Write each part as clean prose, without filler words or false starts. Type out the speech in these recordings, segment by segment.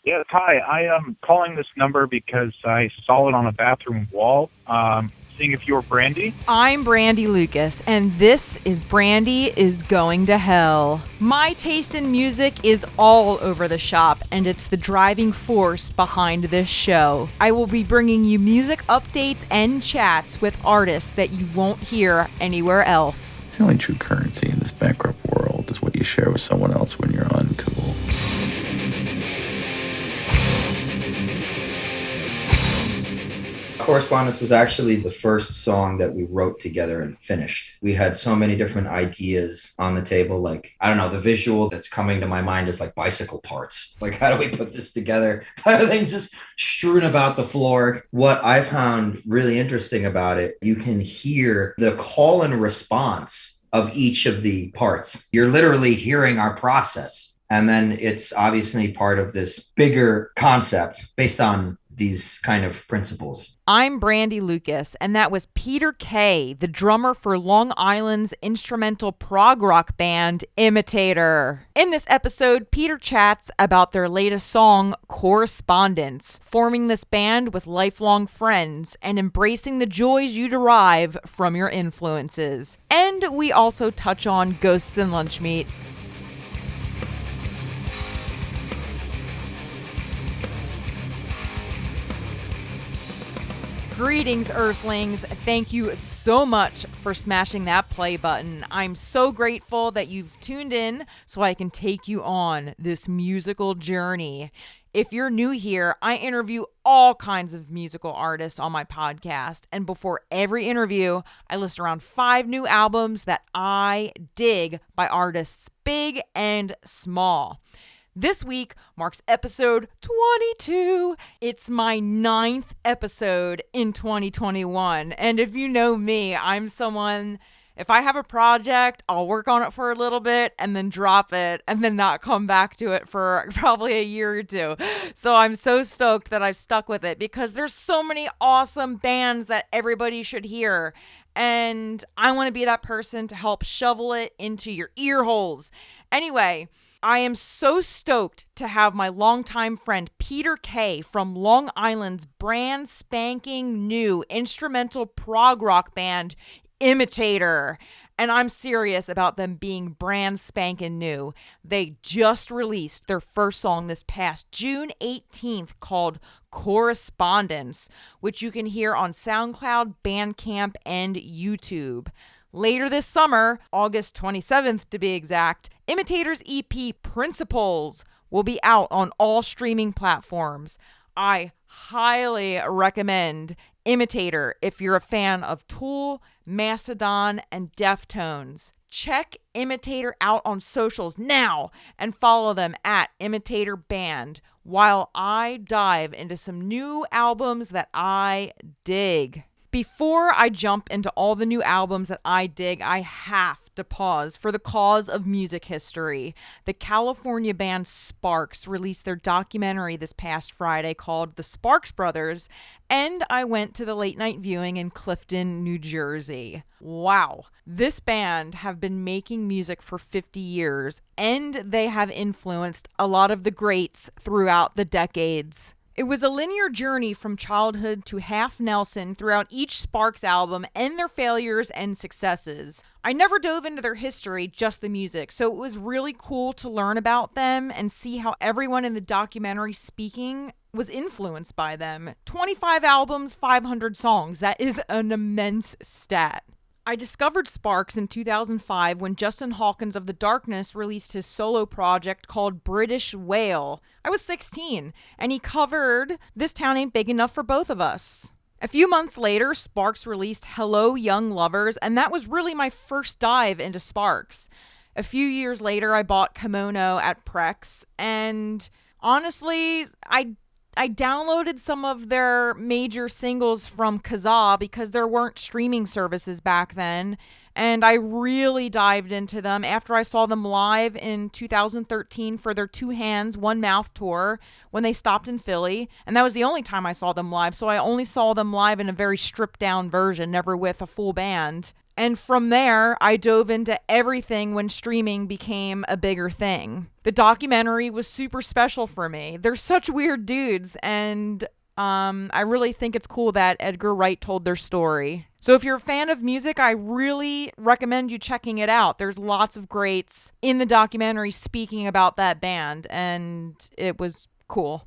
Yes, hi. I am calling this number because I saw it on a bathroom wall. Seeing if you're Brandi. I'm Brandi Lukas, and this is Brandi is Going to Hell. My taste in music is all over the shop, and it's the driving force behind this show. I will be bringing you music updates and chats with artists that you won't hear anywhere else. The only true currency in this bankrupt world is what you share with someone else when you're uncool. Correspondence was actually the first song that we wrote together and finished. We had so many different ideas on the table. Like, I don't know, the visual that's coming to my mind is like bicycle parts. Like, how do we put this together? Everything's just strewn about the floor. What I found really interesting about it, you can hear the call and response of each of the parts. You're literally hearing our process. And then it's obviously part of this bigger concept based on these kind of principles. I'm Brandi Lukas, and that was Peter K, the drummer for Long Island's instrumental prog rock band Imitator. In this episode, Peter chats about their latest song, Correspondence, forming this band with lifelong friends and embracing the joys you derive from your influences. And we also touch on Ghosts and Lunchmeat. Greetings, Earthlings. Thank you so much for smashing that play button. I'm so grateful that you've tuned in so I can take you on this musical journey. If you're new here, I interview all kinds of musical artists on my podcast, and before every interview, I list around 5 new albums that I dig by artists big and small. This week marks episode 22. It's my 9th episode in 2021. And if you know me, I'm someone, if I have a project, I'll work on it for a little bit and then drop it and then not come back to it for probably a year or two. So I'm so stoked that I've stuck with it because there's so many awesome bands that everybody should hear. And I want to be that person to help shovel it into your ear holes. Anyway, I am so stoked to have my longtime friend Peter K from Long Island's brand-spanking-new instrumental prog rock band Imitator. And I'm serious about them being brand spanking new. They just released their first song this past June 18th called Correspondence, which you can hear on SoundCloud, Bandcamp, and YouTube. Later this summer, August 27th to be exact, Imitator's EP Principles will be out on all streaming platforms. I highly recommend Imitator if you're a fan of Tool, Mastodon, and Deftones. Check Imitator out on socials now and follow them at Imitator Band while I dive into some new albums that I dig. Before I jump into all the new albums that I dig, I have to pause for the cause of music history. The California band Sparks released their documentary this past Friday called The Sparks Brothers, and I went to the late night viewing in Clifton, New Jersey. Wow. This band have been making music for 50 years, and they have influenced a lot of the greats throughout the decades. It was a linear journey from childhood to Half Nelson throughout each Sparks album and their failures and successes. I never dove into their history, just the music, so it was really cool to learn about them and see how everyone in the documentary speaking was influenced by them. 25 albums, 500 songs. That is an immense stat. I discovered Sparks in 2005 when Justin Hawkins of The Darkness released his solo project called British Whale. I was 16, and he covered This Town Ain't Big Enough for Both of Us. A few months later, Sparks released Hello Young Lovers, and that was really my first dive into Sparks. A few years later, I bought Kimono at Prex, and honestly, I downloaded some of their major singles from Kazaa because there weren't streaming services back then, and I really dived into them after I saw them live in 2013 for their Two Hands, One Mouth tour when they stopped in Philly, and that was the only time I saw them live, so I only saw them live in a very stripped down version, never with a full band. And from there, I dove into everything when streaming became a bigger thing. The documentary was super special for me. They're such weird dudes, and I really think it's cool that Edgar Wright told their story. So if you're a fan of music, I really recommend you checking it out. There's lots of greats in the documentary speaking about that band, and it was cool.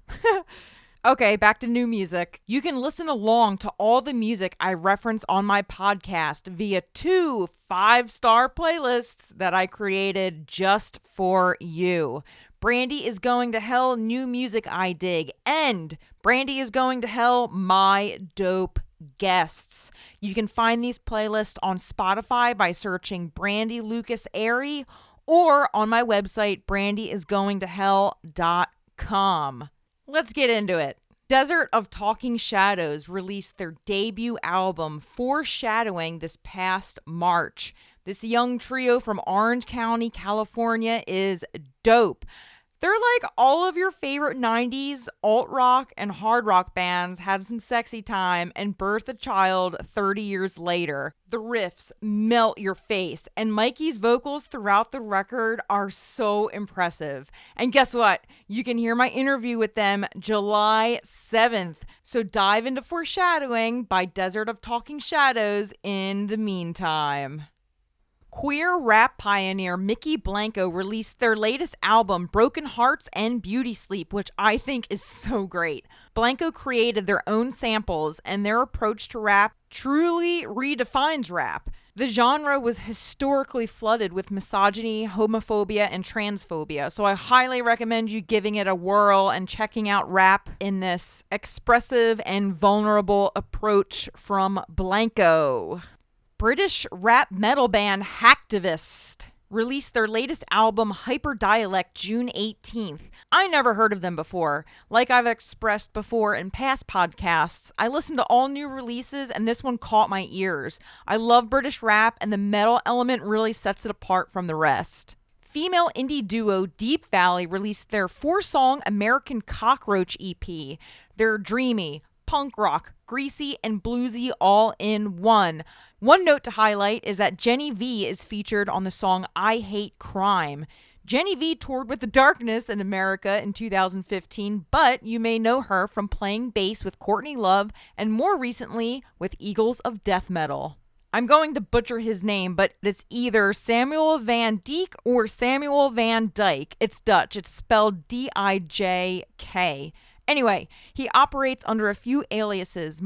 Okay, back to new music. You can listen along to all the music I reference on my podcast via 2 5-star playlists that I created just for you. Brandi is Going to Hell, New Music I Dig, and Brandi is Going to Hell, My Dope Guests. You can find these playlists on Spotify by searching Brandi Lukas Airy or on my website, brandyisgoingtohell.com. Let's get into it. Desert of Talking Shadows released their debut album, Foreshadowing, this past March. This young trio from Orange County, California is dope. They're like all of your favorite 90s alt-rock and hard rock bands had some sexy time and birthed a child 30 years later. The riffs melt your face, and Mykki's vocals throughout the record are so impressive. And guess what? You can hear my interview with them July 7th. So dive into Foreshadowing by Desert of Talking Shadows in the meantime. Queer rap pioneer Mykki Blanco released their latest album, Broken Hearts and Beauty Sleep, which I think is so great. Blanco created their own samples, and their approach to rap truly redefines rap. The genre was historically flooded with misogyny, homophobia, and transphobia, so I highly recommend you giving it a whirl and checking out rap in this expressive and vulnerable approach from Blanco. British rap metal band Hacktivist released their latest album, Hyperdialect, June 18th. I never heard of them before. Like I've expressed before in past podcasts, I listen to all new releases and this one caught my ears. I love British rap and the metal element really sets it apart from the rest. Female indie duo Deap Vally released their 4-song American Cockroach EP. They're dreamy, punk rock, greasy, and bluesy all in one. One note to highlight is that Jenny V is featured on the song I Hate Crime. Jenny V toured with The Darkness in America in 2015, but you may know her from playing bass with Courtney Love and more recently with Eagles of Death Metal. I'm going to butcher his name, but it's either Samuel van Dijk or Samuel van Dyke. It's Dutch. It's spelled D-I-J-K. Anyway, he operates under a few aliases,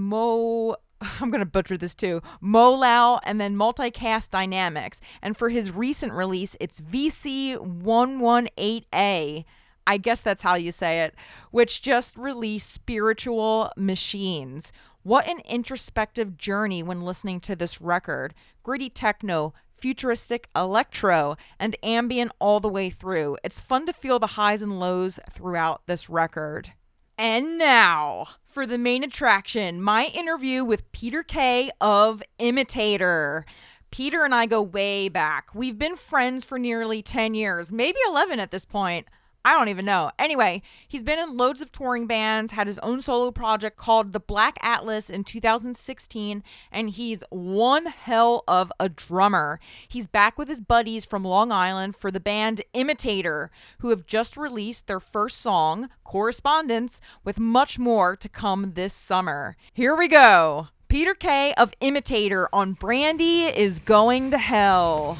I'm going to butcher this too, Molau, and then Multicast Dynamics. And for his recent release, it's VC118A. I guess that's how you say it, which just released Spiritual Machines. What an introspective journey when listening to this record. Gritty techno, futuristic electro, and ambient all the way through. It's fun to feel the highs and lows throughout this record. And now, for the main attraction, my interview with Peter K of Imitator. Peter and I go way back. We've been friends for nearly 10 years, maybe 11 at this point. I don't even know. Anyway, he's been in loads of touring bands, had his own solo project called The Black Atlas in 2016, and he's one hell of a drummer. He's back with his buddies from Long Island for the band Imitator, who have just released their first song, Correspondence, with much more to come this summer. Here we go. Peter K of Imitator on Brandi is Going to Hell.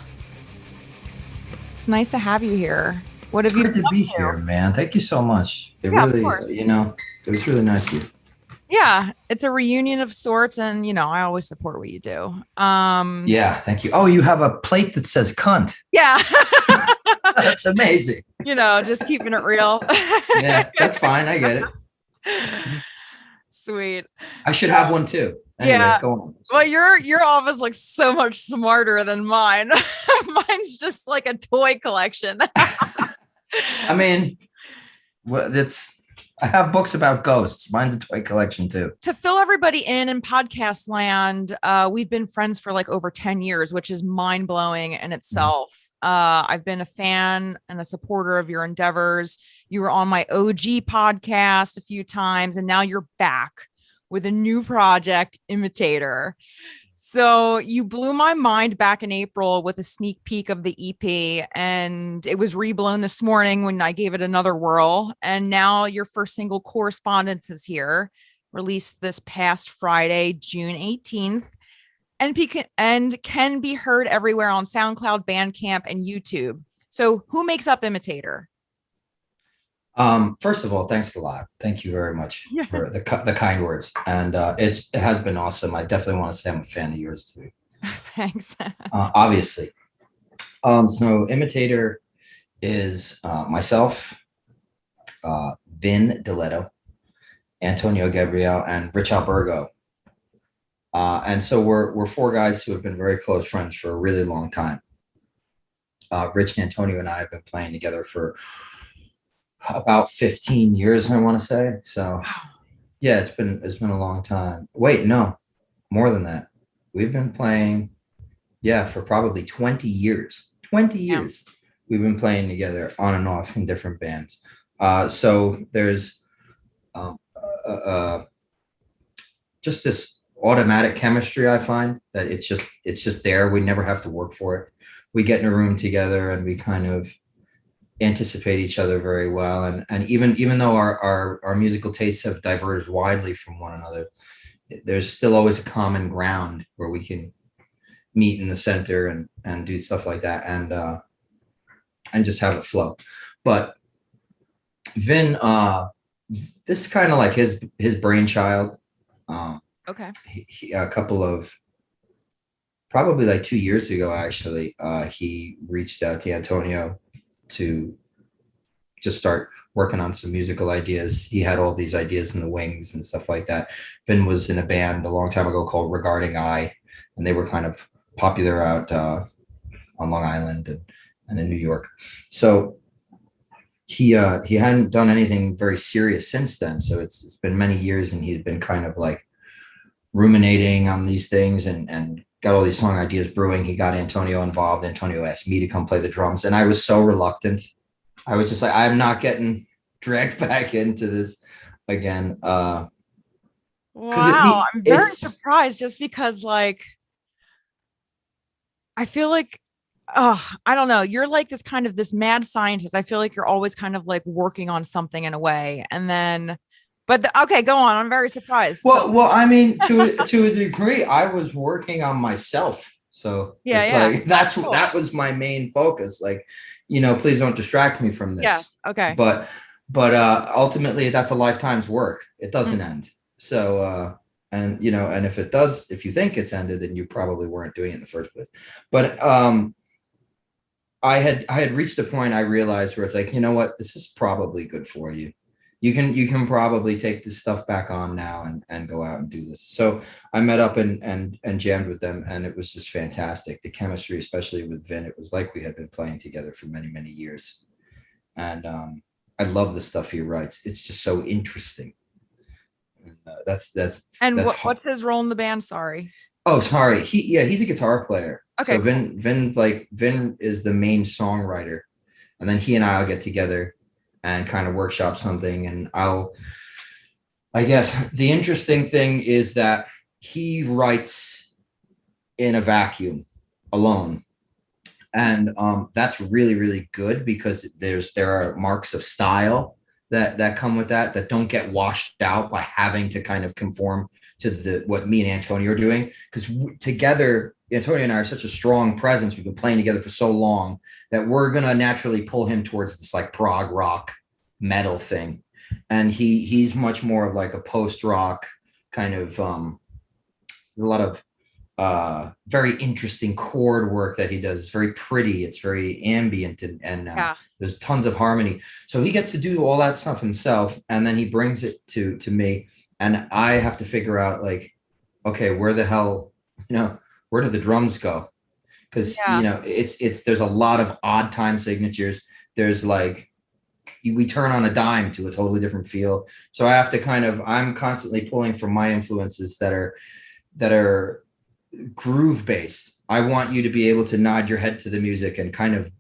It's nice to have you here. What have you been up to? Here, man. Thank you so much. It really, it was really nice of you. Yeah, it's a reunion of sorts, and I always support what you do. Yeah, thank you. Oh, you have a plate that says "cunt." Yeah, that's amazing. Just keeping it real. Yeah, that's fine. I get it. Sweet. I should have one too. Anyway, yeah. Go on. Well, your office looks so much smarter than mine. Mine's just like a toy collection. I mean, I have books about ghosts. Mine's a toy collection too. To fill everybody in podcast land, we've been friends for like over 10 years, which is mind blowing in itself. I've been a fan and a supporter of your endeavors. You were on my OG podcast a few times, and now you're back with a new project, Imitator. So you blew my mind back in April with a sneak peek of the EP, and it was reblown this morning when I gave it another whirl. And now your first single, Correspondence, is here, released this past Friday, June 18th, and can be heard everywhere on SoundCloud, Bandcamp, and YouTube. So who makes up Imitator? First of all, thanks a lot. Thank you very much for the kind words. And it has been awesome. I definitely want to say I'm a fan of yours too. Thanks. Obviously. So Imitator is myself, Vin Diletto, Antonio Gabriel, and Rich Albergo. And so we're four guys who have been very close friends for a really long time. Rich, Antonio, and I have been playing together for about 15 years, I want to say. So yeah, it's been a long time. Wait, no, more than that. We've been playing, for probably 20 years. 20 years we've been playing together on and off in different bands. So there's just this automatic chemistry. I find that it's just there. We never have to work for it. We get in a room together and we kind of anticipate each other very well, and even though our musical tastes have diverged widely from one another, there's still always a common ground where we can meet in the center and do stuff like that, and just have it flow. But Vin, this is kind of like his brainchild. Okay. He, a couple of probably like 2 years ago, actually, he reached out to Antonio to just start working on some musical ideas. He had all these ideas in the wings and stuff like that. Vin was in a band a long time ago called Regarding I, and they were kind of popular out on Long Island and in New York. So he hadn't done anything very serious since then. So it's been many years, and he's been kind of like ruminating on these things and got all these song ideas brewing. He got Antonio involved. Antonio asked me to come play the drums, and I was so reluctant. I was just like, I'm not getting dragged back into this again. Wow, I'm very surprised, just because, like, I feel like, I don't know, you're like this mad scientist. I feel like you're always kind of like working on something in a way, and then. But okay, go on. I'm very surprised. Well, I mean, to a degree, I was working on myself. So like that was my main focus. Like, please don't distract me from this. Yeah. Okay. But ultimately, that's a lifetime's work. It doesn't end. So and if you think it's ended, then you probably weren't doing it in the first place. But I had reached a point I realized where it's like, you know what, this is probably good for you. You can probably take this stuff back on now and go out and do this. So I met up and jammed with them, and it was just fantastic. The chemistry, especially with Vin, it was like we had been playing together for many, many years. And I love the stuff he writes. It's just so interesting. And that's. And what's his role in the band? Sorry. Oh, sorry. He's a guitar player. Okay. So Vin is the main songwriter, and then he and I'll get together and kind of workshop something. And I guess the interesting thing is that he writes in a vacuum alone. And that's really, really good, because there are marks of style that come with that don't get washed out by having to kind of conform to what me and Antonio are doing. Because together, Antonio and I are such a strong presence. We've been playing together for so long that we're going to naturally pull him towards this like prog rock metal thing. And he's much more of like a post rock kind of, a lot of very interesting chord work that he does. It's very pretty. It's very ambient, and there's tons of harmony. So he gets to do all that stuff himself, and then he brings it to me, and I have to figure out, like, okay, where the hell, where do the drums go? Because it's there's a lot of odd time signatures. There's like, we turn on a dime to a totally different feel. So I have to I'm constantly pulling from my influences that are groove based. I want you to be able to nod your head to the music and kind of,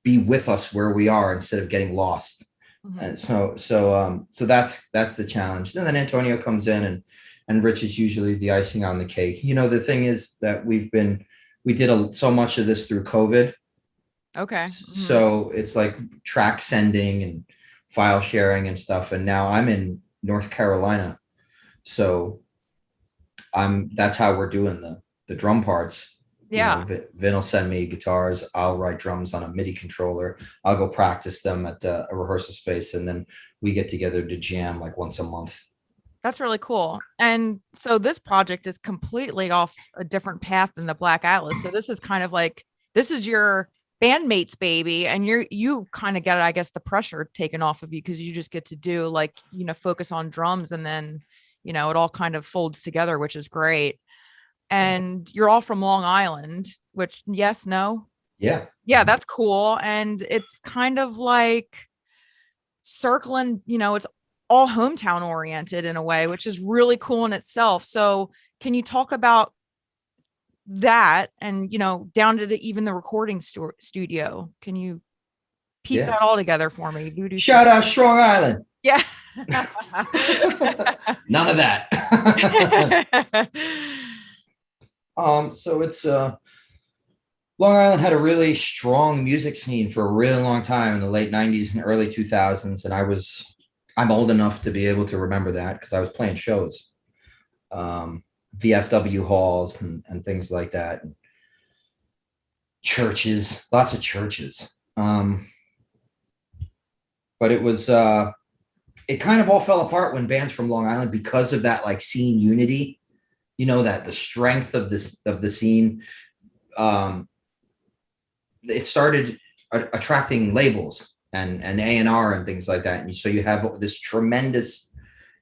be with us where we are instead of getting lost. Mm-hmm. And so that's the challenge. And then Antonio comes in and Rich is usually the icing on the cake. You know, the thing is that we did so much of this through COVID. Okay. So it's like track sending and file sharing and stuff. And now I'm in North Carolina, so that's how we're doing the drum parts. Yeah. You know, Vin will send me guitars. I'll write drums on a MIDI controller. I'll go practice them at a rehearsal space, and then we get together to jam like once a month. That's really cool. And so this project is completely off a different path than the Black Atlas. So this is kind of like, this is your bandmates baby, and you kind of get, I guess, the pressure taken off of you, because you just get to do like, you know, focus on drums, and then, you know, it all kind of folds together, which is great. And you're all from Long Island, which, yes, no? Yeah. Yeah, that's cool. And it's kind of like circling, you know, it's all hometown oriented in a way, which is really cool in itself. So can you talk about that, and, you know, down to even the recording studio? Can you piece that all together for me? Voodoo Shout out Strong Island. Yeah. None of that. So it's Long Island had a really strong music scene for a really long time in the late 90s and early 2000s, and I'm old enough to be able to remember that because I was playing shows, VFW halls and things like that, and churches, lots of churches. But it was it kind of all fell apart when bands from Long Island, because of that like scene unity, you know, that the strength of the scene, it started attracting labels and A&R and things like that. And so you have this tremendous,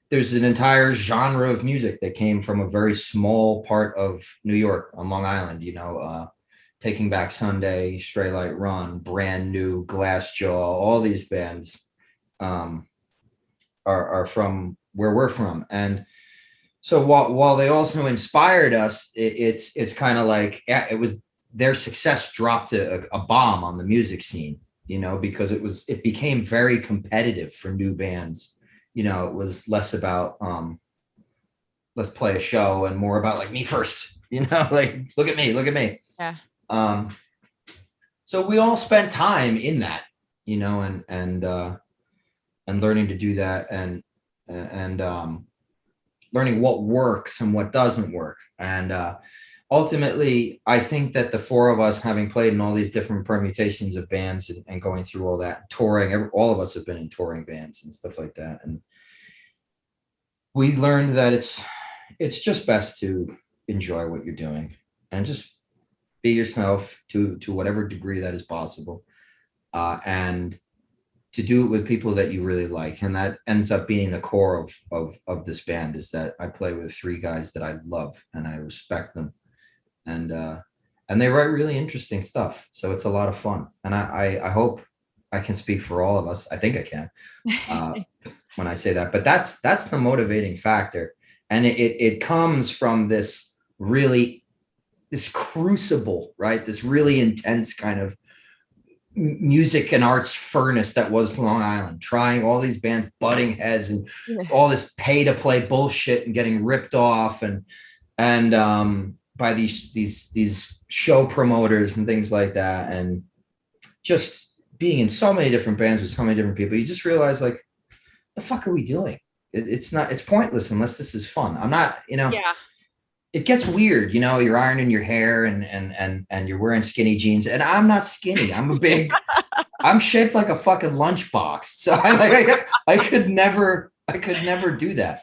there's an entire genre of music that came from a very small part of New York on Long Island, you know, Taking Back Sunday, Stray Light Run, Brand New, Glassjaw, all these bands are from where we're from. And so while they also inspired us, it's kind of like, it was, their success dropped a bomb on the music scene, you know, because it became very competitive for new bands. You know, it was less about let's play a show and more about like me first, you know, like look at me. Yeah. So we all spent time in that, you know, and learning to do that, and learning what works and what doesn't work. And ultimately, I think that the four of us, having played in all these different permutations of bands and going through all that, touring, all of us have been in touring bands and stuff like that. And we learned that it's just best to enjoy what you're doing and just be yourself to whatever degree that is possible. And to do it with people that you really like. And that ends up being the core of this band, is that I play with three guys that I love and I respect them. And they write really interesting stuff. So it's a lot of fun. And I hope I can speak for all of us. I think I can when I say that. But that's the motivating factor. And it comes from this crucible, right? This really intense kind of music and arts furnace that was Long Island, trying all these bands, butting heads, and all this pay to play bullshit and getting ripped off and by these show promoters and things like that. And just being in so many different bands with so many different people, you just realize, like, the fuck are we doing? It's pointless unless this is fun. I'm not, you know. Yeah. It gets weird, you know, you're ironing your hair and you're wearing skinny jeans, and I'm not skinny. I'm I'm shaped like a fucking lunchbox. So I could never do that.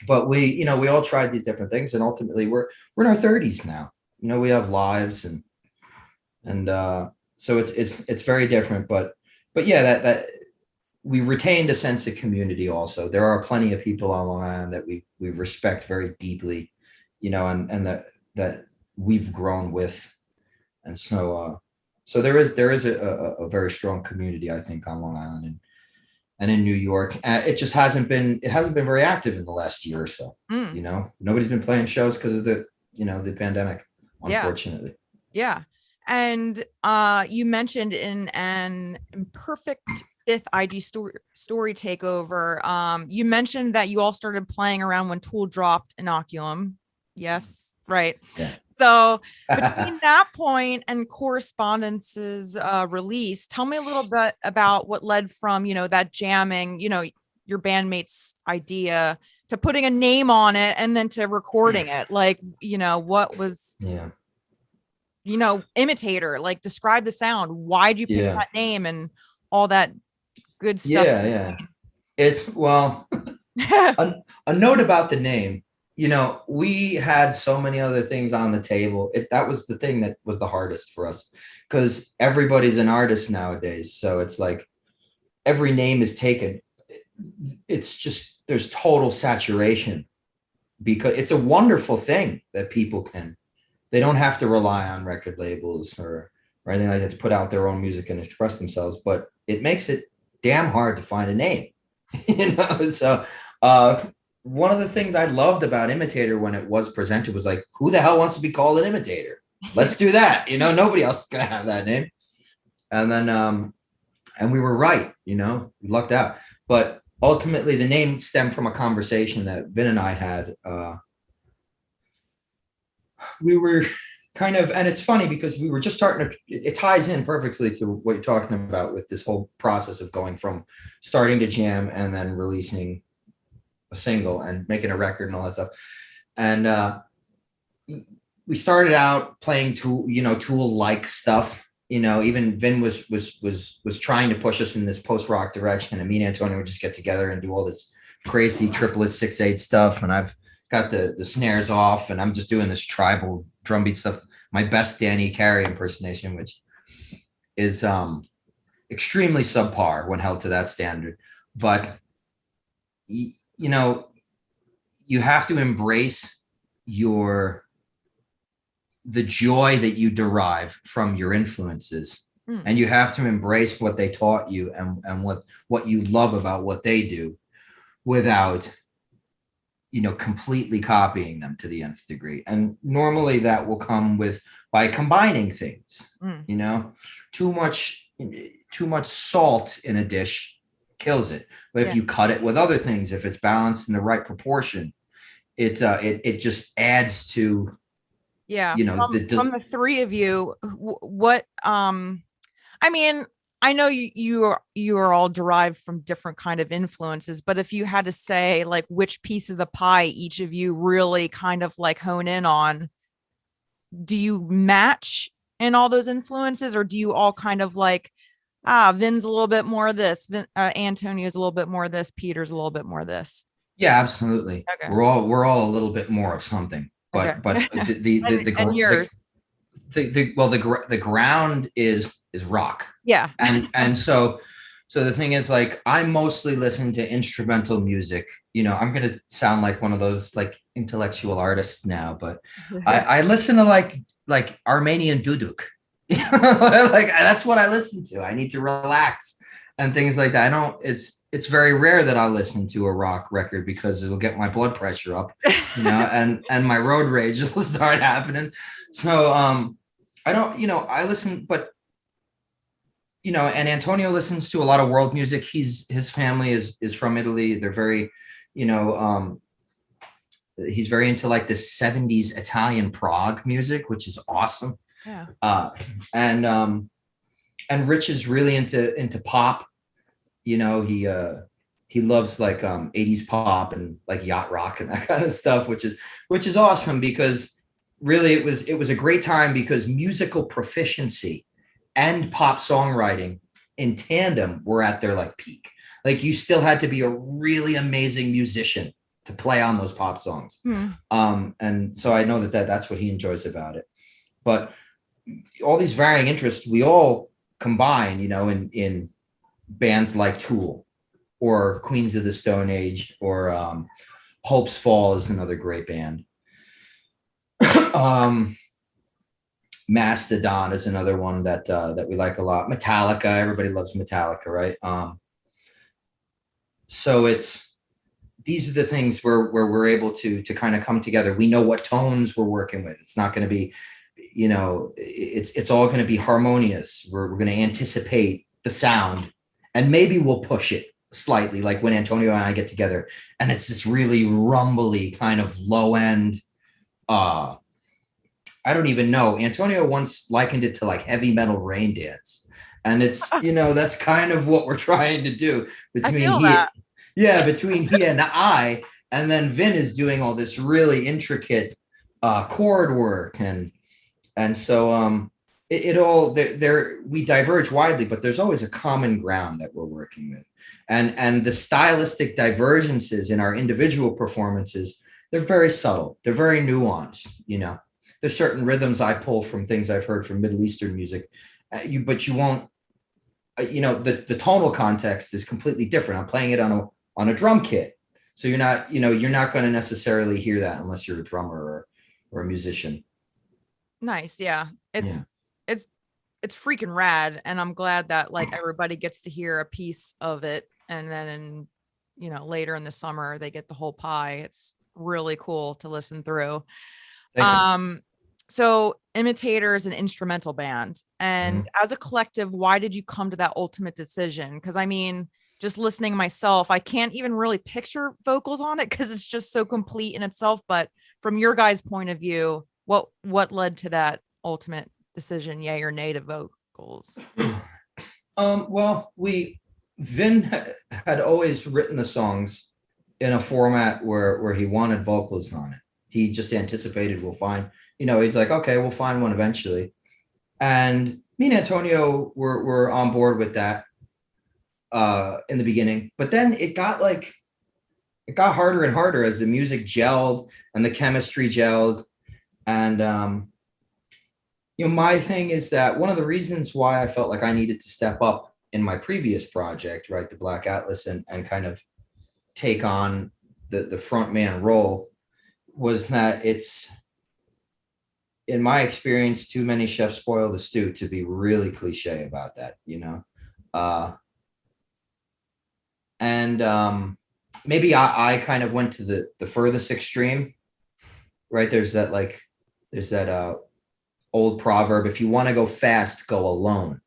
But we all tried these different things, and ultimately we're in our 30s now. You know, we have lives and so it's very different, but yeah, that we retained a sense of community also. There are plenty of people on Long Island that we respect very deeply, you know, and that we've grown with. And so there is a very strong community, I think, on Long Island and in New York. It just hasn't been very active in the last year or so. You know, nobody's been playing shows because of the pandemic, unfortunately. Yeah. And you mentioned in an imperfect fifth IG story takeover, you mentioned that you all started playing around when Tool dropped Inoculum. Yes, right. Yeah. So between that point and Correspondence's release, tell me a little bit about what led from, that jamming, your bandmates' idea to putting a name on it and then to recording it. Like, what was Imitator, like describe the sound. Why'd you pick that name and all that good stuff? Yeah. It's a note about the name. We had so many other things on the table. That was the thing that was the hardest for us, because everybody's an artist nowadays. So it's like every name is taken. It's just, there's total saturation, because it's a wonderful thing that they don't have to rely on record labels or anything like that to put out their own music and express themselves, but it makes it damn hard to find a name. So one of the things I loved about Imitator when it was presented was like, who the hell wants to be called an imitator? Let's do that. Nobody else is gonna have that name. And then and we were right, we lucked out. But ultimately the name stemmed from a conversation that Vin and I had. We were kind of, and it's funny because we were just starting to, it ties in perfectly to what you're talking about with this whole process of going from starting to jam and then releasing a single and making a record and all that stuff. And we started out playing Tool-like stuff. Even Vin was trying to push us in this post-rock direction, and me and Antonio would just get together and do all this crazy triplet 6/8 stuff. And I've got the snares off, and I'm just doing this tribal drum beat stuff. My best Danny Carey impersonation, which is extremely subpar when held to that standard. But you have to embrace the joy that you derive from your influences, and you have to embrace what they taught you and what you love about what they do, without completely copying them to the nth degree. And normally that will come by combining things. Too much salt in a dish kills it, but if you cut it with other things, if it's balanced in the right proportion, it just adds to from the three of you. What I know you are all derived from different kind of influences, but if you had to say like which piece of the pie each of you really kind of like hone in on, do you match in all those influences, or do you all kind of like, Vin's a little bit more of this, Antonio's a little bit more of this, Peter's a little bit more of this? Yeah, absolutely. Okay. We're all a little bit more of something, but the ground is rock. Yeah. and so the thing is, like, I mostly listen to instrumental music. I'm gonna sound like one of those like intellectual artists now, but I listen to like Armenian duduk. Like, that's what I listen to. I need to relax and things like that. It's very rare that I listen to a rock record, because it'll get my blood pressure up, and my road rage will start happening. So I don't, I listen, but and Antonio listens to a lot of world music. His family is from Italy. They're very, he's very into like the 70s Italian prog music, which is awesome. Yeah. And Rich is really into pop. He loves like 80s pop and like yacht rock and that kind of stuff, which is awesome, because really it was a great time, because musical proficiency and pop songwriting in tandem were at their like peak. Like, you still had to be a really amazing musician to play on those pop songs. And so I know that's what he enjoys about it. But all these varying interests, we all combine, in bands like Tool or Queens of the Stone Age, or Hope's Fall is another great band. Mastodon is another one that we like a lot. Metallica, everybody loves Metallica, right? So these are the things where we're able to kind of come together. We know what tones we're working with. It's not going to be you know, it's all going to be harmonious. We're going to anticipate the sound, and maybe we'll push it slightly, like when Antonio and I get together, and it's this really rumbly kind of low end. I don't even know. Antonio once likened it to like heavy metal rain dance, and it's, you know, that's kind of what we're trying to do I between feel that. between he and I, and then Vin is doing all this really intricate chord work, and so it all there we diverge widely, but there's always a common ground that we're working with, and the stylistic divergences in our individual performances, they're very subtle, they're very nuanced, you know. There's certain rhythms I pull from things I've heard from Middle Eastern music, but you won't, you know, the tonal context is completely different. I'm playing it on a drum kit, so you're not, you know, you're not going to necessarily hear that unless you're a drummer or a musician. Nice. Yeah. Yeah. It's freaking rad. And I'm glad that like everybody gets to hear a piece of it. And then, you know, later in the summer, they get the whole pie. It's really cool to listen through. Thank you. So Imitator is an instrumental band. And as a collective, why did you come to that ultimate decision? Because I mean, just listening myself, I can't even really picture vocals on it because it's just so complete in itself. But from your guys' point of view, what led to that ultimate decision, yay or nay to vocals? Well, Vin had always written the songs in a format where he wanted vocals on it. He just anticipated we'll find, you know, he's like, okay, we'll find one eventually. And me and Antonio were on board with that in the beginning, but then it got harder and harder as the music gelled and the chemistry gelled. And you know, my thing is that one of the reasons why I felt like I needed to step up in my previous project, right, the Black Atlas, and kind of take on the front man role, was that it's, in my experience, too many chefs spoil the stew, to be really cliche about that, you know. And maybe I kind of went to the furthest extreme, right? There's that old proverb, if you want to go fast, go alone.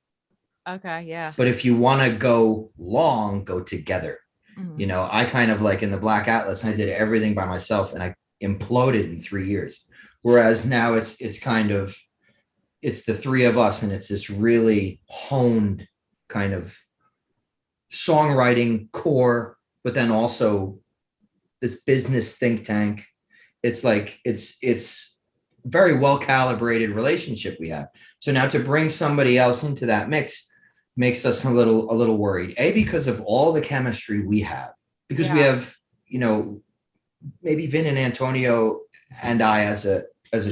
Okay, yeah. But if you want to go long, go together. Mhm. You know, I kind of, like in the Black Atlas, I did everything by myself and I imploded in 3 years. Whereas now it's kind of, it's the three of us, and it's this really honed kind of songwriting core, but then also this business think tank. It's like, it's very well calibrated relationship we have. So now to bring somebody else into that mix makes us a little worried. Because of all the chemistry we have, because we have, you know, maybe Vin and Antonio and I as a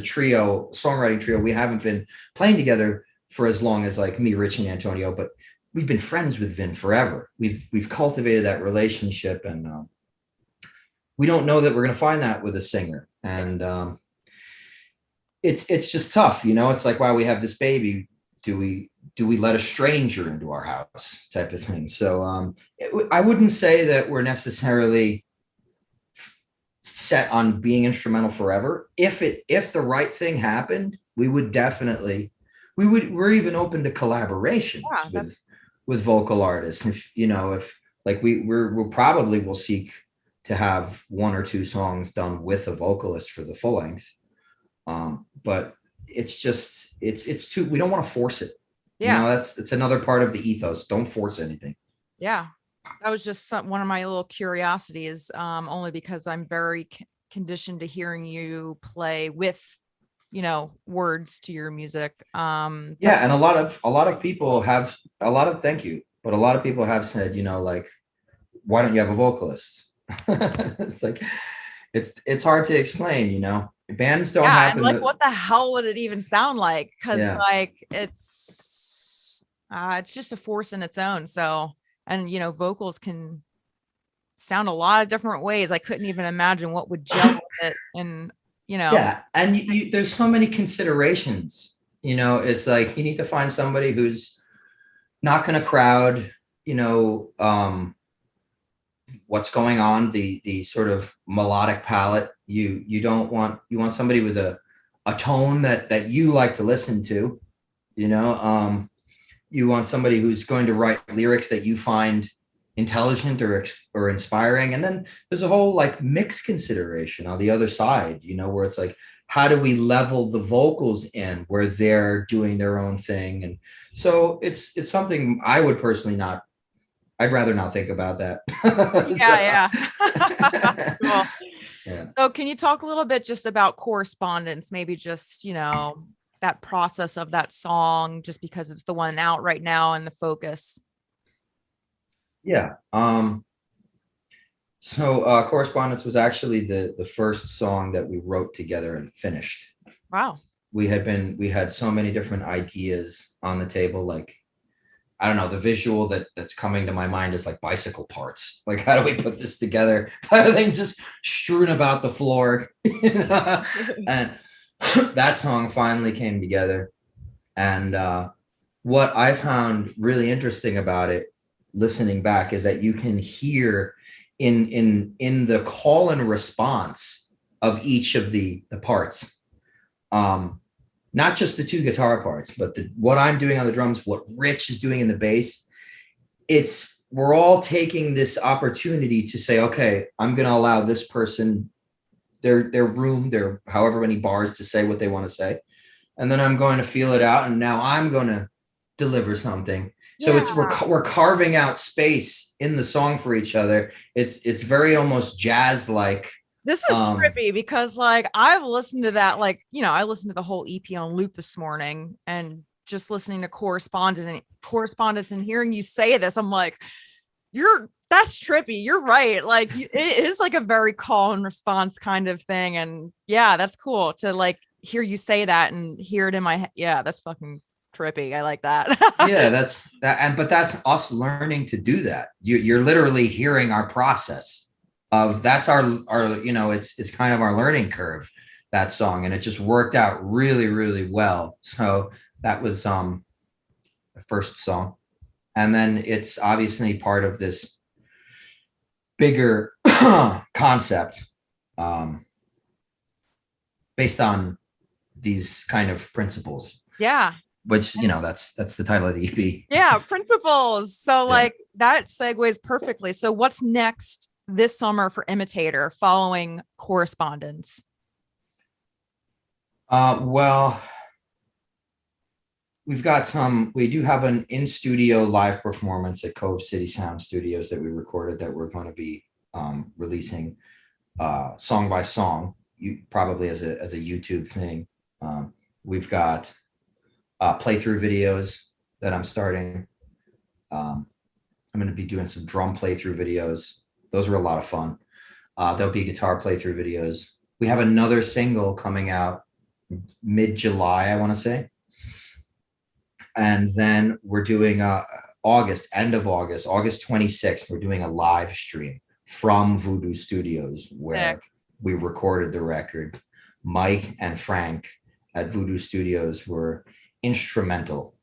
trio, songwriting trio, we haven't been playing together for as long as like me, Rich, and Antonio, but we've been friends with Vin forever. We've cultivated that relationship, and we don't know that we're going to find that with a singer. And it's just tough, you know. It's like, wow, we have this baby. Do we let a stranger into our house, type of thing? So I wouldn't say that we're necessarily set on being instrumental forever. If the right thing happened, we would definitely, we're even open to collaborations with vocal artists. If, you know, if like we'll probably will seek to have 1 or 2 songs done with a vocalist for the full length. But it's just, it's too, we don't want to force it. Yeah. You know, it's another part of the ethos. Don't force anything. Yeah. That was just one of my little curiosities, only because I'm very conditioned to hearing you play with, you know, words to your music. And a lot of people have thank you, but a lot of people have said, you know, like, why don't you have a vocalist? It's like, it's hard to explain, you know. Bands don't happen. And like, what the hell would it even sound like? Because like it's just a force in its own. So, and you know, vocals can sound a lot of different ways. I couldn't even imagine what would gel with it, and you know. Yeah, and there's so many considerations. You know, it's like you need to find somebody who's not going to crowd, you know, what's going on, the sort of melodic palette. You want somebody with a a tone that you like to listen to, you know. You want somebody who's going to write lyrics that you find intelligent or inspiring. And then there's a whole like mix consideration on the other side, you know, where it's like, how do we level the vocals in where they're doing their own thing? And so it's something I would personally not, I'd rather not think about that. Yeah, yeah. Cool. Yeah. So can you talk a little bit just about Correspondence? Maybe just, that process of that song, just because it's the one out right now and the focus. Yeah. So Correspondence was actually the first song that we wrote together and finished. Wow. We had so many different ideas on the table, like, I don't know, the visual that's coming to my mind is like bicycle parts. Like, how do we put this together? Things just strewn about the floor. And that song finally came together. And what I found really interesting about it, listening back, is that you can hear in the call and response of each of the parts. Not just the two guitar parts, but what I'm doing on the drums, what Rich is doing in the bass. We're all taking this opportunity to say, okay, I'm going to allow this person their room, their however many bars to say what they want to say. And then I'm going to feel it out. And now I'm going to deliver something. So we're carving out space in the song for each other. It's very almost jazz-like. This is trippy because like I've listened to that, like, I listened to the whole EP on loop this morning, and just listening to Correspondence and hearing you say this, I'm like, that's trippy. You're right. Like it is like a very call and response kind of thing. And yeah, that's cool to like hear you say that and hear it in my head. Yeah, that's fucking trippy. I like that. Yeah, but that's us learning to do that. You're literally hearing our process. That's our it's kind of our learning curve, that song, and it just worked out really, really well. So that was the first song, and then it's obviously part of this bigger concept based on these kind of principles. Yeah. Which, that's the title of the EP. Yeah, principles. So like that segues perfectly. So what's next this summer for Imitator following Correspondence? Well, we do have an in-studio live performance at Cove City Sound Studios that we recorded, that we're going to be releasing song by song, probably as a YouTube thing. We've got playthrough videos that I'm starting. I'm going to be doing some drum playthrough videos. Those were a lot of fun. There'll be guitar playthrough videos. We have another single coming out mid-July, I want to say. And then we're doing end of August 26th, we're doing a live stream from Voodoo Studios, where we recorded the record. Mike and Frank at Voodoo Studios were instrumental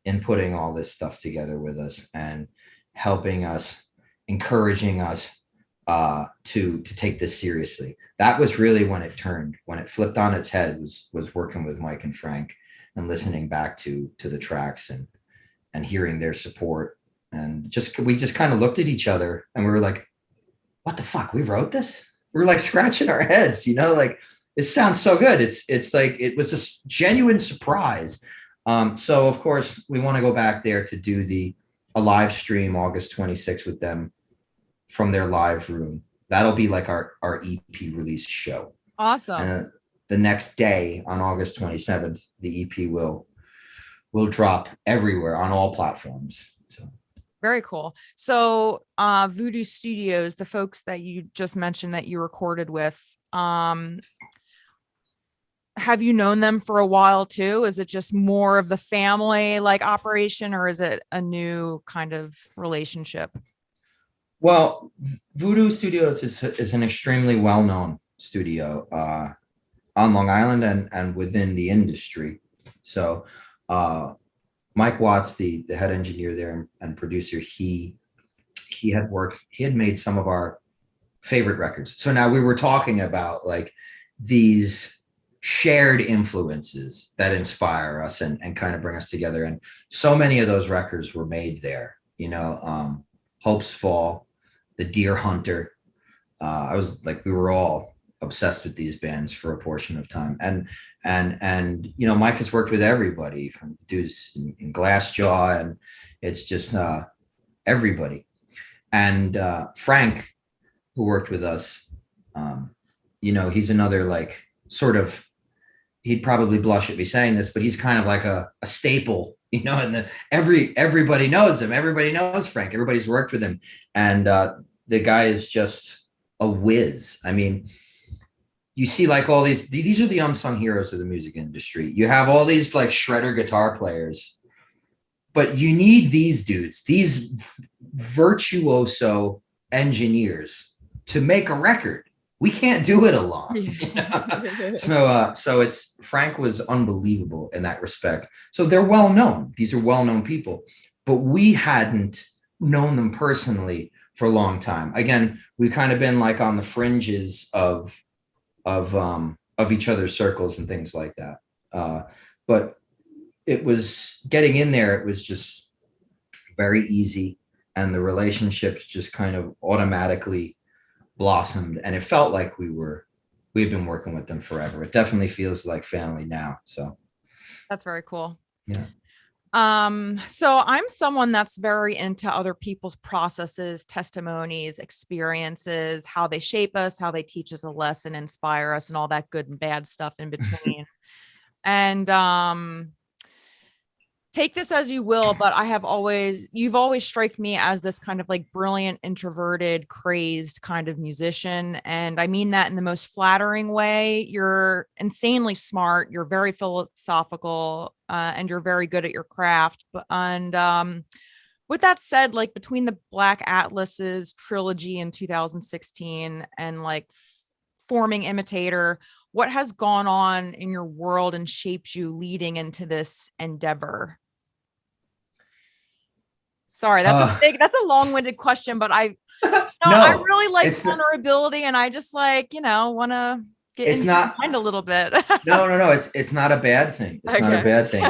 in putting all this stuff together with us and helping us, encouraging us to take this seriously. That was really when it flipped on its head, was working with Mike and Frank and listening back to the tracks and hearing their support. And we just kind of looked at each other and we were like, what the fuck, we wrote this? We were like scratching our heads, like, it sounds so good. It's like, it was a genuine surprise. So of course we want to go back there to do a live stream August 26th with them from their live room. That'll be like our EP release show. Awesome. The next day on August 27th, the EP will drop everywhere on all platforms. So very cool. So Voodoo Studios, the folks that you just mentioned that you recorded with, have you known them for a while too? Is it just more of the family like operation, or is it a new kind of relationship? Well, Voodoo Studios is an extremely well-known studio on Long Island and within the industry. So Mike Watts, the head engineer there and producer, he had made some of our favorite records. So now we were talking about like these shared influences that inspire us and kind of bring us together. And so many of those records were made there, Hope's Fall, The Deer Hunter. I was like, we were all obsessed with these bands for a portion of time. And Mike has worked with everybody from the dudes in Glassjaw, and it's just everybody. And Frank, who worked with us, he's another like sort of, he'd probably blush at me saying this, but he's kind of like a staple, and everybody knows him. Everybody knows Frank. Everybody's worked with him. And the guy is just a whiz. I mean, you see like all these are the unsung heroes of the music industry. You have all these like shredder guitar players, but you need these dudes, these virtuoso engineers to make a record. We can't do it alone. So it's Frank was unbelievable in that respect. So they're well known. These are well known people, but we hadn't known them personally for a long time. Again, we've kind of been like on the fringes of each other's circles and things like that. But it was getting in there. It was just very easy, and the relationships just kind of automatically blossomed, and it felt like we've been working with them forever. It definitely feels like family now. So that's very cool. Yeah. So I'm someone that's very into other people's processes, testimonies, experiences, how they shape us, how they teach us a lesson, inspire us, and all that good and bad stuff in between. And take this as you will, but you've always struck me as this kind of like brilliant, introverted, crazed kind of musician. And I mean that in the most flattering way. You're insanely smart. You're very philosophical, and you're very good at your craft. And with that said, like between the Black Atlas's trilogy in 2016 and like forming Imitator, what has gone on in your world and shaped you leading into this endeavor? Sorry, that's a long-winded question, but I really like vulnerability, and I just like, want to get into your mind a little bit. No. It's not a bad thing. It's not a bad thing.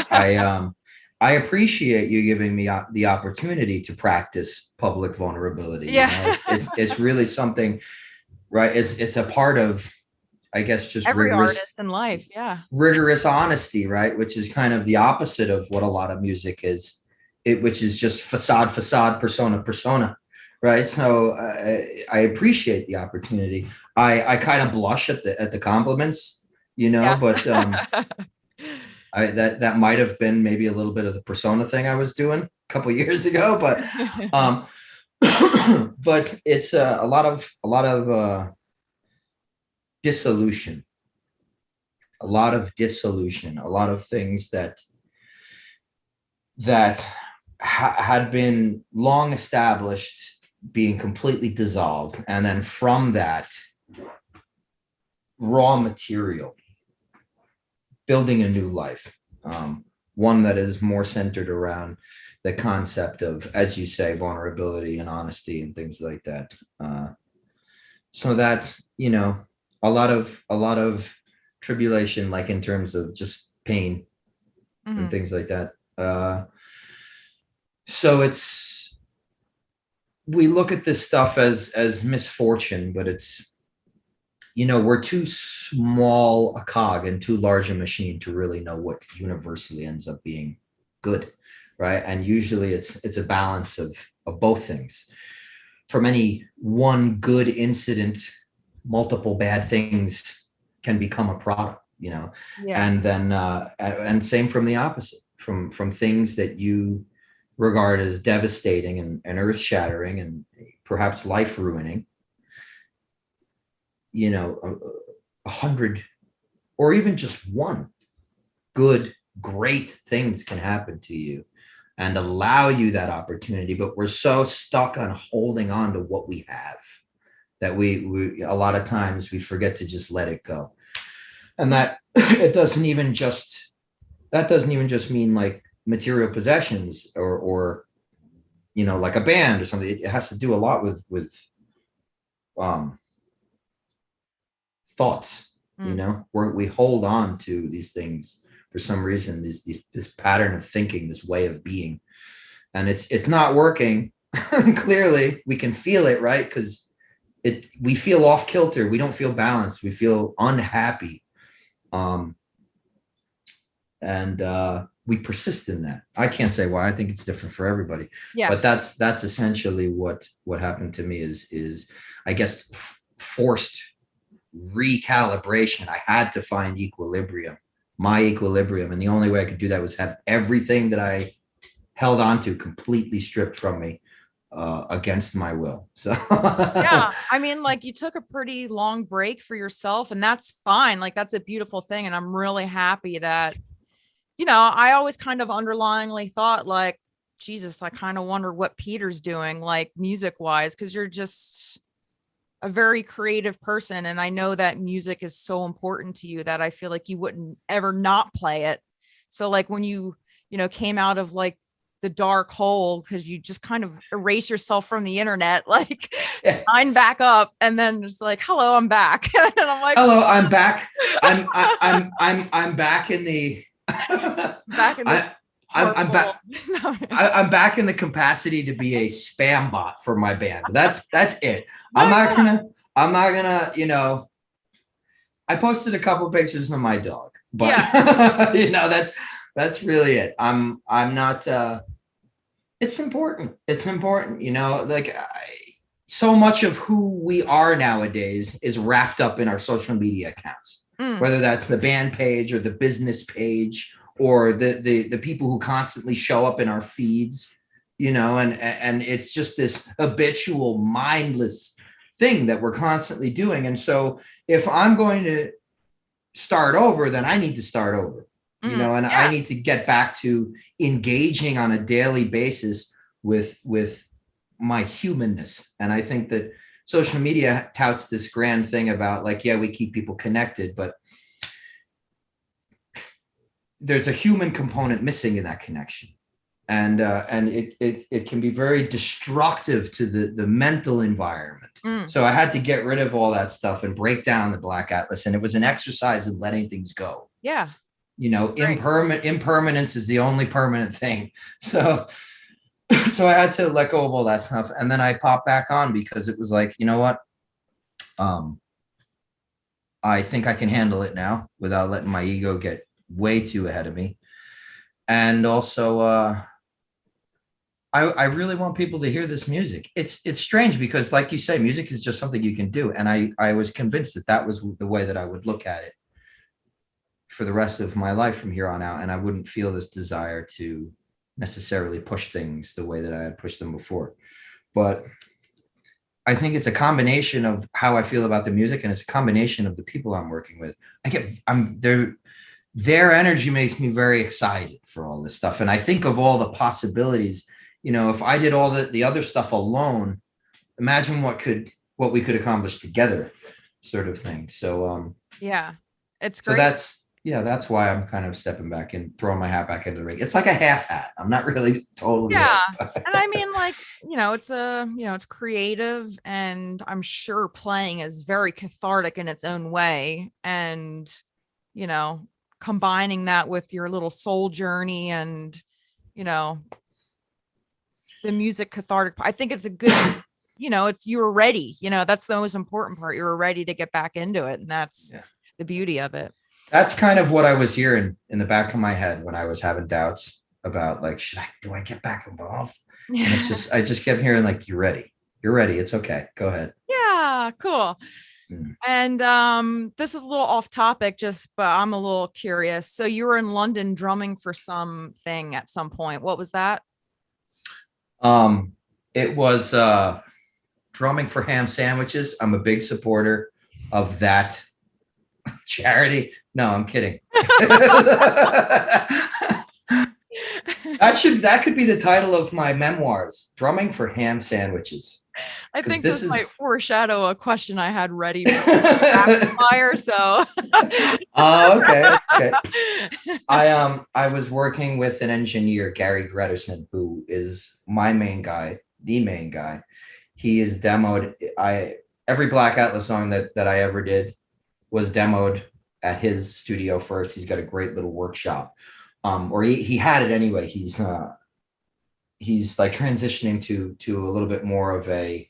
I appreciate you giving me the opportunity to practice public vulnerability. Yeah. It's really something, right? It's a part of, I guess, just every artist in life. Yeah. Rigorous honesty, right? Which is kind of the opposite of what a lot of music is. Which is just facade, persona, right? So I appreciate the opportunity. I kind of blush at the compliments, but that might have been maybe a little bit of the persona thing I was doing a couple of years ago, but but it's a lot of dissolution, a lot of things that had been long established being completely dissolved, and then from that raw material building a new life, one that is more centered around the concept of, as you say, vulnerability and honesty and things like that, so that a lot of tribulation, like in terms of just pain and things like that. So we look at this stuff as misfortune, but it's, we're too small a cog and too large a machine to really know what universally ends up being good, right? And usually it's a balance of both things. From any one good incident, multiple bad things can become a product, Yeah. And then and same from the opposite, from things that you regard as devastating and earth-shattering and perhaps life-ruining, 100 or even just one good, great things can happen to you and allow you that opportunity. But we're so stuck on holding on to what we have that we a lot of times we forget to just let it go. And that doesn't even just mean like material possessions or like a band or something. It has to do a lot with thoughts, You know, we hold on to these things for some reason, this pattern of thinking, this way of being, and it's not working. Clearly we can feel it, right? Because we feel off kilter, we don't feel balanced, we feel unhappy, and we persist in that. I can't say why. I think it's different for everybody. Yeah. But that's essentially what happened to me is I guess forced recalibration. I had to find equilibrium, my equilibrium, and the only way I could do that was have everything that I held on to completely stripped from me, against my will. So yeah, I mean, like, you took a pretty long break for yourself, and that's fine. Like, that's a beautiful thing, and I'm really happy that, you know, I always kind of underlyingly thought, like, Jesus, I kind of wonder what Peter's doing, like, music wise, because you're just a very creative person, and I know that music is so important to you that I feel like you wouldn't ever not play it. So, like, when you know, came out of like the dark hole, because you just kind of erase yourself from the internet, like, sign back up, and then it's like, hello, I'm back. And I'm like, hello, I'm back. I'm back in the back in this I'm back. I'm back in the capacity to be a spam bot for my band. That's it. I'm not gonna, you know, I posted a couple pictures of my dog, but yeah. You know, that's really it. I'm not, it's important. It's important, you know, like so much of who we are nowadays is wrapped up in our social media accounts, whether that's the band page or the business page, or the people who constantly show up in our feeds, you know, and it's just this habitual, mindless thing that we're constantly doing. And so if I'm going to start over, then I need to start over, you know, and I need to get back to engaging on a daily basis with my humanness. And I think that social media touts this grand thing about, like, yeah, we keep people connected, but there's a human component missing in that connection, and it can be very destructive to the mental environment. So I had to get rid of all that stuff and break down the Black Atlas, and it was an exercise in letting things go. Yeah, you know, impermanence is the only permanent thing. So I had to let go of all that stuff, and then I popped back on because it was like, you know what, I think I can handle it now without letting my ego get way too ahead of me. And also, I really want people to hear this music. It's strange because, like you say, music is just something you can do. And I was convinced that was the way that I would look at it for the rest of my life from here on out. And I wouldn't feel this desire to necessarily push things the way that I had pushed them before. But I think it's a combination of how I feel about the music, and it's a combination of the people I'm working with. Their energy makes me very excited for all this stuff. And I think of all the possibilities, you know, if I did all the other stuff alone, imagine what we could accomplish together, sort of thing. So, yeah, it's great. So that's why I'm kind of stepping back and throwing my hat back into the ring. It's like a half hat. I'm not really totally. Yeah. And I mean, like, you know, it's creative, and I'm sure playing is very cathartic in its own way. And, you know, combining that with your little soul journey and, you know, the music cathartic, I think it's a good, you know, you were ready, you know, that's the most important part. You were ready to get back into it. And that's the beauty of it. That's kind of what I was hearing in the back of my head when I was having doubts about, like, do I get back involved? And I just kept hearing, like, you're ready. It's okay. Go ahead. Yeah. Cool. And this is a little off topic, but I'm a little curious. So you were in London drumming for something at some point. What was that? It was drumming for ham sandwiches. I'm a big supporter of that charity. No, I'm kidding. That could be the title of my memoirs, Drumming for Ham Sandwiches. I think this might foreshadow a question I had ready for rapid fire. So. Oh, okay. I was working with an engineer, Gary Grederson, who is my main guy, the main guy. He has demoed every Black Atlas song that I ever did. was demoed at his studio first. He's got a great little workshop, or he had it anyway. He's like transitioning to a little bit more of a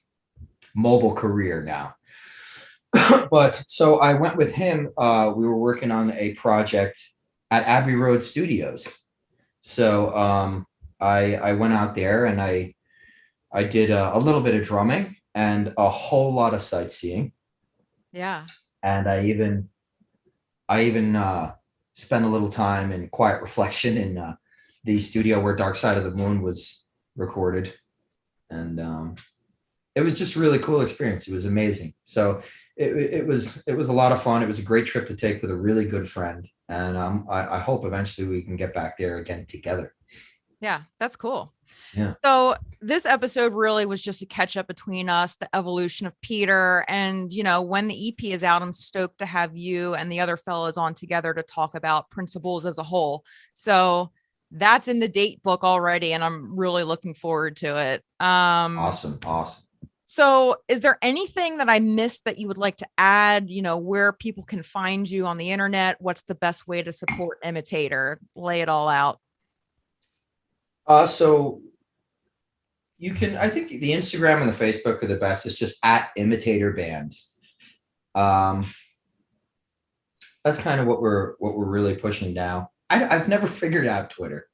mobile career now. But so I went with him. We were working on a project at Abbey Road Studios. So I went out there and I did a little bit of drumming and a whole lot of sightseeing. Yeah. And I even spent a little time in quiet reflection in the studio where Dark Side of the Moon was recorded. And it was just a really cool experience. It was amazing. So it was a lot of fun. It was a great trip to take with a really good friend. And I hope eventually we can get back there again together. Yeah, that's cool. Yeah. So this episode really was just a catch up between us, the evolution of Peter. And, you know, when the EP is out, I'm stoked to have you and the other fellas on together to talk about Principles as a whole. So that's in the date book already, and I'm really looking forward to it. Awesome. So is there anything that I missed that you would like to add, you know, where people can find you on the internet? What's the best way to support Imitator? Lay it all out. So you can, I think the Instagram and the Facebook are the best. It's just at Imitator Band. That's kind of what we're really pushing now. I've never figured out Twitter.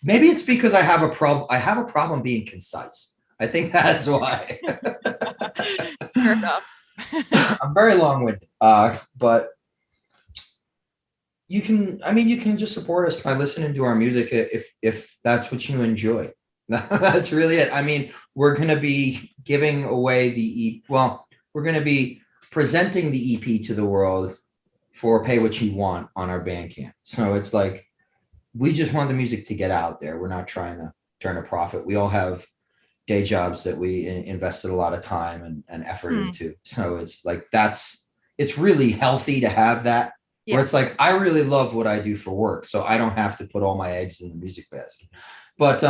Maybe it's because I have a problem being concise. I think that's why. Fair enough. I'm very long-winded, but you can just support us by listening to our music if that's what you enjoy. That's really it. I mean, we're going to be giving away we're going to be presenting the EP to the world for pay what you want on our Bandcamp. So it's like, we just want the music to get out there. We're not trying to turn a profit. We all have day jobs that we invested a lot of time and effort into. So it's like, it's really healthy to have that. Yeah. Where it's like, I really love what I do for work, so I don't have to put all my eggs in the music basket. But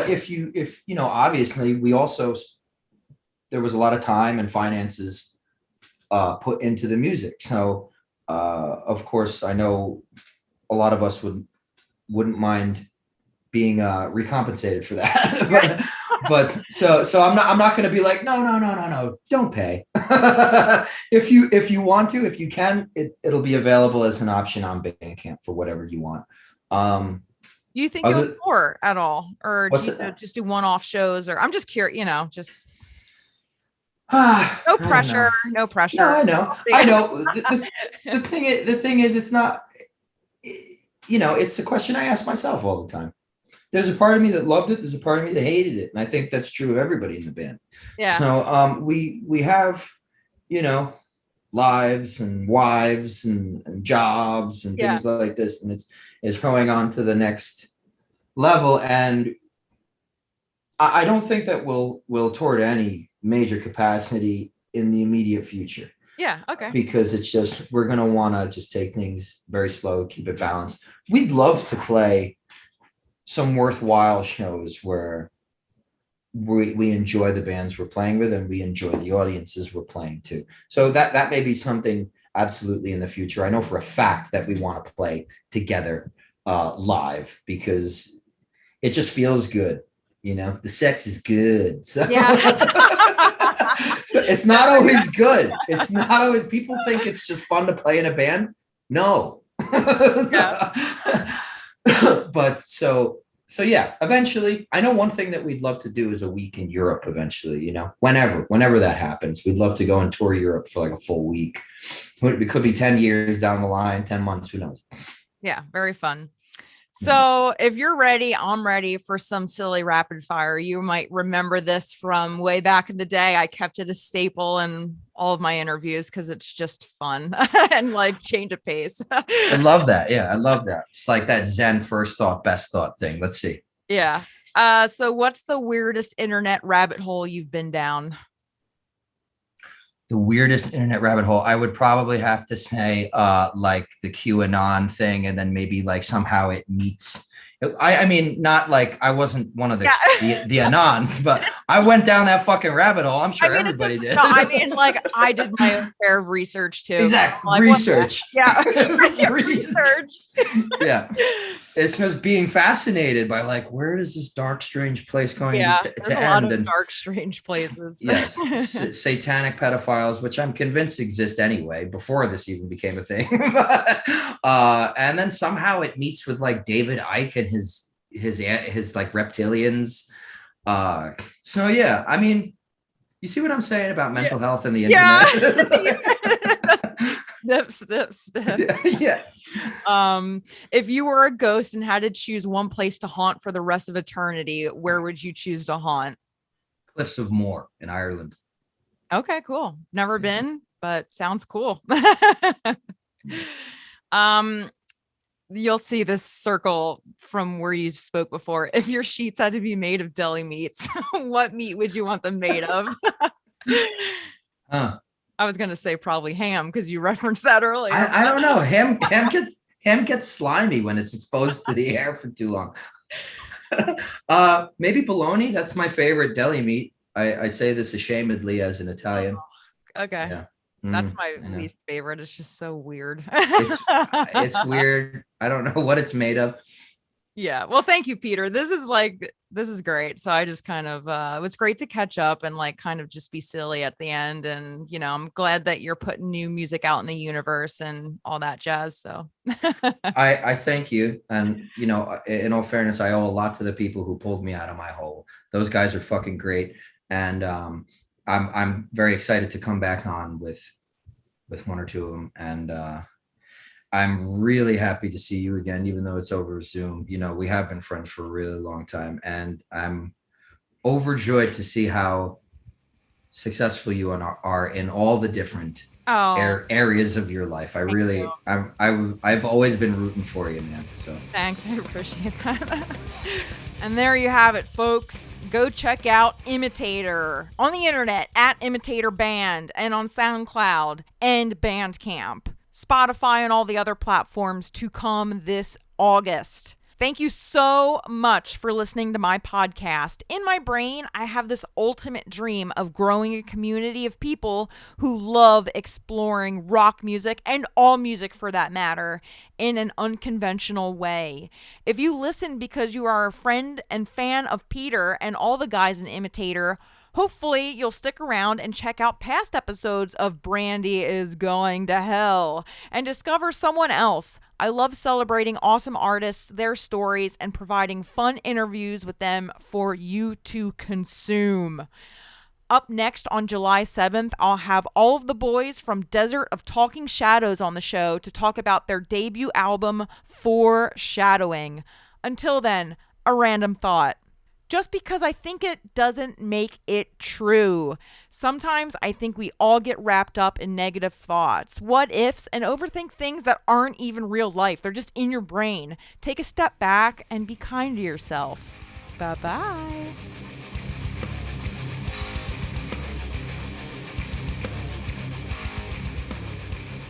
if you know, obviously there was a lot of time and finances put into the music. So of course, I know a lot of us wouldn't mind being recompensated for that. but so I'm not going to be like, no, don't pay. If you want to, if you can, it'll be available as an option on Bandcamp for whatever you want. Do you think you'll tour at all, or do you just do one-off shows? Or I'm just curious, you know, just no pressure. No, I know. The thing is, it's not. You know, it's a question I ask myself all the time. There's a part of me that loved it. There's a part of me that hated it. And I think that's true of everybody in the band. Yeah. So we have, you know, lives and wives and jobs and things like this. And it's going on to the next level. And I don't think that we'll tour to any major capacity in the immediate future. Yeah, okay. Because it's just, we're going to want to just take things very slow, keep it balanced. We'd love to play some worthwhile shows where we enjoy the bands we're playing with and we enjoy the audiences we're playing to. So that may be something absolutely in the future. I know for a fact that we want to play together live because it just feels good. You know, the sex is good. So. Yeah. It's not always good. It's not always, people think it's just fun to play in a band. No. But so yeah, eventually, I know one thing that we'd love to do is a week in Europe eventually, you know, whenever that happens, we'd love to go and tour Europe for like a full week. It could be 10 years down the line, 10 months, who knows? Yeah, very fun. So if you're ready, I'm ready for some silly rapid fire. You might remember this from way back in the day. I kept it a staple in all of my interviews because it's just fun and like change of pace. I love that. Yeah, I love that. It's like that Zen first thought, best thought thing. Let's see. Yeah. So what's the weirdest internet rabbit hole you've been down? The weirdest internet rabbit hole, I would probably have to say like the QAnon thing, and then maybe like somehow it meets I mean, not like I wasn't one of the Yeah. the anons, but I went down that fucking rabbit hole. I'm sure everybody did. No, I mean, like, I did my own share of research too. Exactly. Like, Research. Yeah. Research. Yeah. It's just being fascinated by like, where is this dark, strange place going to there's a end? lot of dark, strange places. Yes. Satanic pedophiles, which I'm convinced exist anyway, before this even became a thing. And then somehow it meets with like David Icke and his like reptilians. So yeah, I mean, you see what I'm saying about mental health and the internet? Step. Yeah. If you were a ghost and had to choose one place to haunt for the rest of eternity, where would you choose to haunt? Cliffs of Moher in Ireland. Okay, cool. Never been, but sounds cool. You'll see this circle from where you spoke before. If your sheets had to be made of deli meats, what meat would you want them made of? I was gonna say probably ham because you referenced that earlier. I don't know. Ham gets slimy when it's exposed to the air for too long. Maybe bologna. That's my favorite deli meat. I say this ashamedly as an Italian. Okay. Yeah. That's my least favorite. It's just so weird. It's weird. I don't know what it's made of. Yeah. Well, thank you, Peter. This is great. So I just kind of, it was great to catch up and like kind of just be silly at the end. And, you know, I'm glad that you're putting new music out in the universe and all that jazz. So I thank you. And, you know, in all fairness, I owe a lot to the people who pulled me out of my hole. Those guys are fucking great. And, I'm very excited to come back on with one or two of them. And, I'm really happy to see you again, even though it's over Zoom. You know, we have been friends for a really long time, and I'm overjoyed to see how successful you are in all the different areas of your life. I've always been rooting for you, man. So thanks, I appreciate that. And there you have it, folks. Go check out Imitator on the internet at Imitator Band and on SoundCloud and Bandcamp, Spotify, and all the other platforms to come this August. Thank you so much for listening to my podcast. In my brain, I have this ultimate dream of growing a community of people who love exploring rock music and all music for that matter in an unconventional way. If you listen because you are a friend and fan of Peter and all the guys in Imitator, hopefully you'll stick around and check out past episodes of Brandi is Going to Hell and discover someone else. I love celebrating awesome artists, their stories, and providing fun interviews with them for you to consume. Up next on July 7th, I'll have all of the boys from Desert of Talking Shadows on the show to talk about their debut album, Foreshadowing. Until then, a random thought. Just because I think it doesn't make it true. Sometimes I think we all get wrapped up in negative thoughts, what ifs, and overthink things that aren't even real life. They're just in your brain. Take a step back and be kind to yourself. Bye-bye.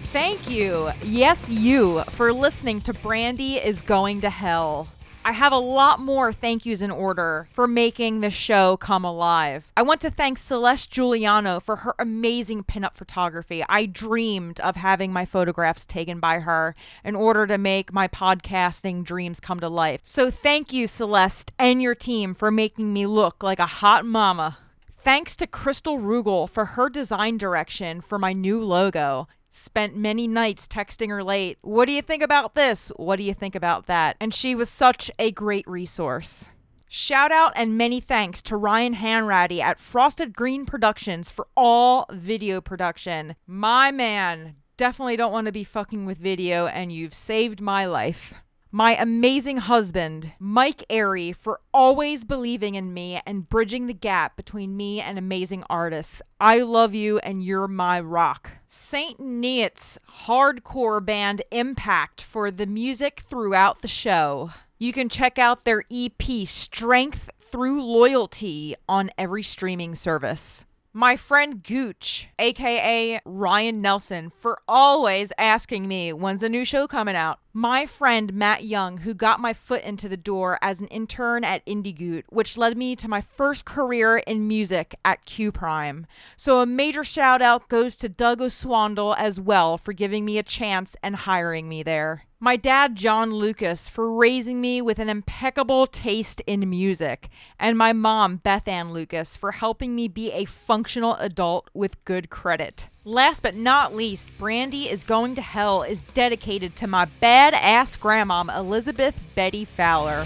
Thank you, yes you, for listening to Brandi is Going to Hell. I have a lot more thank yous in order for making the show come alive. I want to thank Celeste Giuliano for her amazing pinup photography. I dreamed of having my photographs taken by her in order to make my podcasting dreams come to life. So thank you, Celeste, and your team for making me look like a hot mama. Thanks to Crystal Rugel for her design direction for my new logo. Spent many nights texting her late. What do you think about this? What do you think about that? And she was such a great resource. Shout out and many thanks to Ryan Hanratty at Frosted Green Productions for all video production. My man, definitely don't want to be fucking with video, and you've saved my life. My amazing husband, Mike Airy, for always believing in me and bridging the gap between me and amazing artists. I love you and you're my rock. St. Neots hardcore band Impact for the music throughout the show. You can check out their EP Strength Through Loyalty on every streaming service. My friend Gooch, aka Ryan Nelson, for always asking me when's a new show coming out. My friend Matt Young, who got my foot into the door as an intern at IndieGoot, which led me to my first career in music at Q Prime. So a major shout out goes to Doug Oswandel as well for giving me a chance and hiring me there. My dad, John Lukas, for raising me with an impeccable taste in music. And my mom, Beth Ann Lukas, for helping me be a functional adult with good credit. Last but not least, Brandi is Going to Hell is dedicated to my badass grandmom, Elizabeth Betty Fowler.